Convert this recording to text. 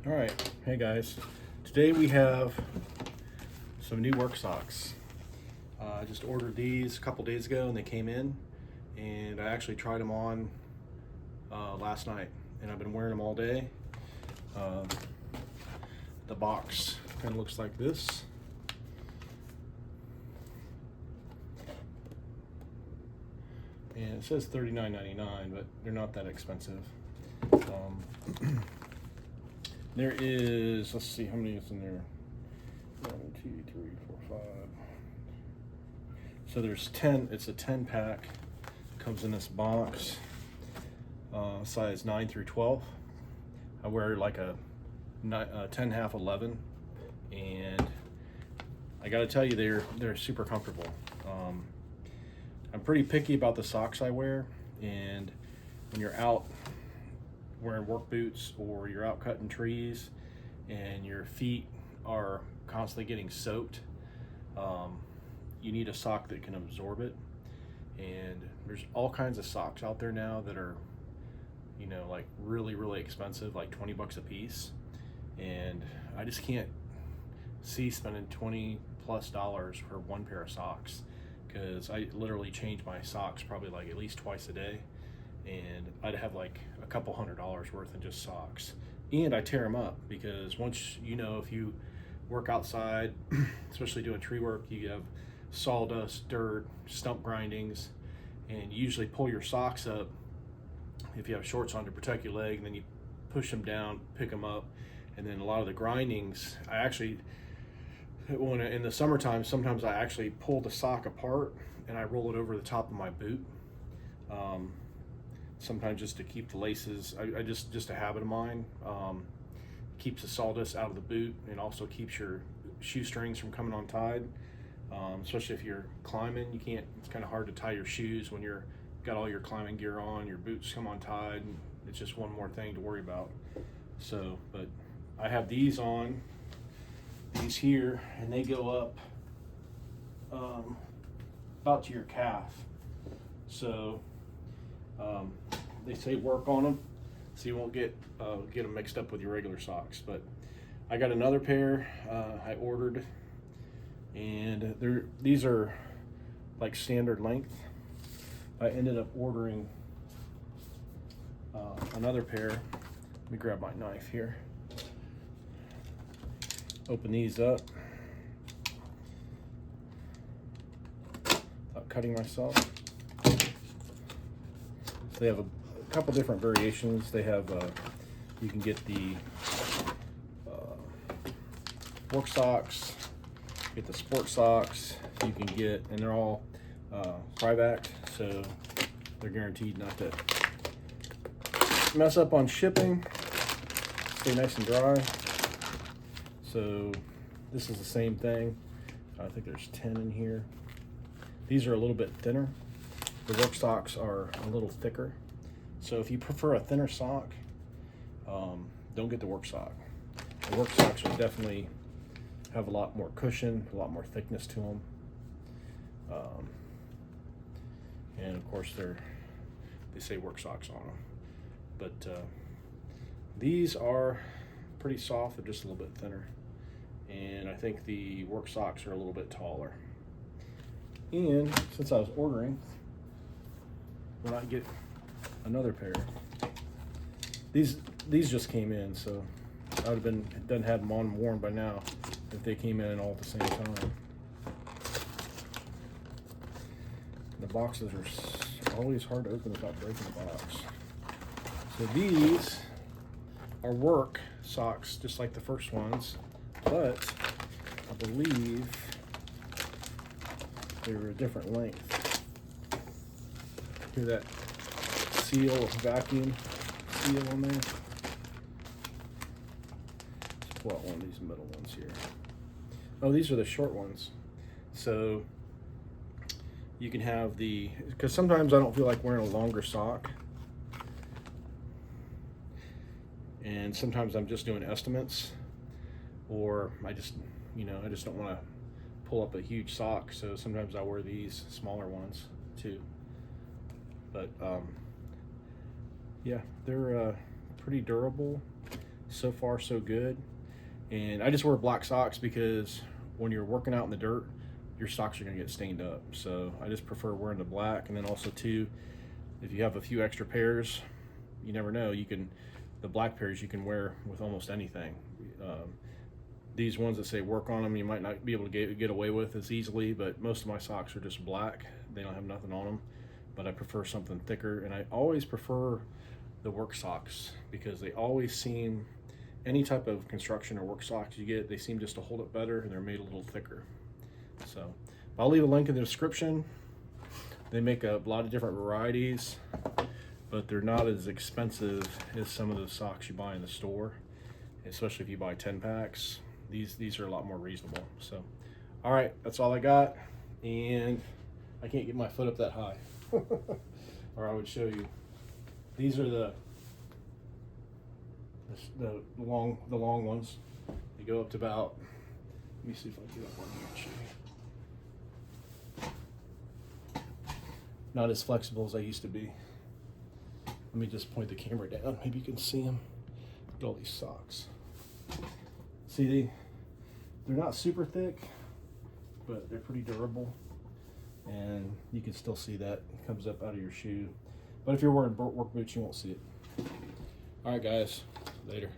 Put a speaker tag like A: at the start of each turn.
A: All right, hey guys. Today we have some new work socks. I just ordered these a couple days ago and they came in, and I actually tried them on last night, and I've been wearing them all day. The box kind of looks like this. And it says $39.99, but they're not that expensive. There is, let's see how many is in there. 1, 2, 3, 4, 5. So there's 10. It's a 10 pack. Comes in this box, size 9 through 12. I wear like a 10 half 11, and I got to tell you, they're super comfortable. I'm pretty picky about the socks I wear, and when you're out wearing work boots or you're out cutting trees and your feet are constantly getting soaked, you need a sock that can absorb it. And there's all kinds of socks out there now that are, you know, like really expensive, like 20 bucks a piece, and I just can't see spending $20+ for one pair of socks, because I literally change my socks probably like at least twice a day, and I'd have like a couple $100 worth in just socks. And I tear them up because once, you know, if you work outside, especially doing tree work, you have sawdust, dirt, stump grindings, and you usually pull your socks up if you have shorts on to protect your leg, and then you push them down, pick them up, and then a lot of the grindings, I actually, when in the summertime, sometimes I actually pull the sock apart and I roll it over the top of my boot. Sometimes just to keep the laces, I just a habit of mine. Keeps the sawdust out of the boot, and also keeps your shoestrings from coming untied. Especially if you're climbing, you can't. It's kind of hard to tie your shoes when you're got all your climbing gear on. Your boots come untied, and it's just one more thing to worry about. So, but I have these on, these here, and they go up about to your calf. So they say work on them so you won't get them mixed up with your regular socks. But I got another pair I ordered, and these are like standard length. I ended up ordering another pair. Let me grab my knife here. Open these up without cutting myself. So they have a couple different variations. They have you can get the work socks, get the sport socks. You can get, and they're all Privac, so they're guaranteed not to mess up on shipping. Stay nice and dry. So this is the same thing. I think there's 10 in here. These are a little bit thinner. The work socks are a little thicker. So if you prefer a thinner sock, don't get the work sock. The work socks will definitely have a lot more cushion, a lot more thickness to them. And of course they say work socks on them. But these are pretty soft, they're just a little bit thinner. And I think the work socks are a little bit taller. And since I was ordering, when I get another pair, these just came in, so I would have done had them on worn by now if they came in all at the same time. The boxes are always hard to open without breaking the box. So these are work socks, just like the first ones, but I believe they're a different length. Hear that seal, vacuum seal on there? Let's pull out one of these middle ones here. Oh, these are the short ones. So you can have because sometimes I don't feel like wearing a longer sock. And sometimes I'm just doing estimates, or I just don't want to pull up a huge sock. So sometimes I wear these smaller ones too. But yeah, they're pretty durable. So far, so good. And I just wear black socks because when you're working out in the dirt, your socks are gonna get stained up. So I just prefer wearing the black. And then also too, if you have a few extra pairs, you never know, the black pairs you can wear with almost anything. These ones that say work on them, you might not be able to get away with as easily, but most of my socks are just black. They don't have nothing on them, but I prefer something thicker. And I always prefer the work socks because they always seem, any type of construction or work socks you get, they seem just to hold it better, and they're made a little thicker. So I'll leave a link in the description. They make a lot of different varieties, but they're not as expensive as some of the socks you buy in the store, especially if you buy 10 packs. These are a lot more reasonable. So, all right, that's all I got. And I can't get my foot up that high, or I would show you. These are the long ones. They go up to about, let me see if I can get up on here and show you. Not as flexible as I used to be. Let me just point the camera down. Maybe you can see them. Look at all these socks. See, they're not super thick, but they're pretty durable. And you can still see that it comes up out of your shoe. But if you're wearing work boots, you won't see it. All right, guys. Later.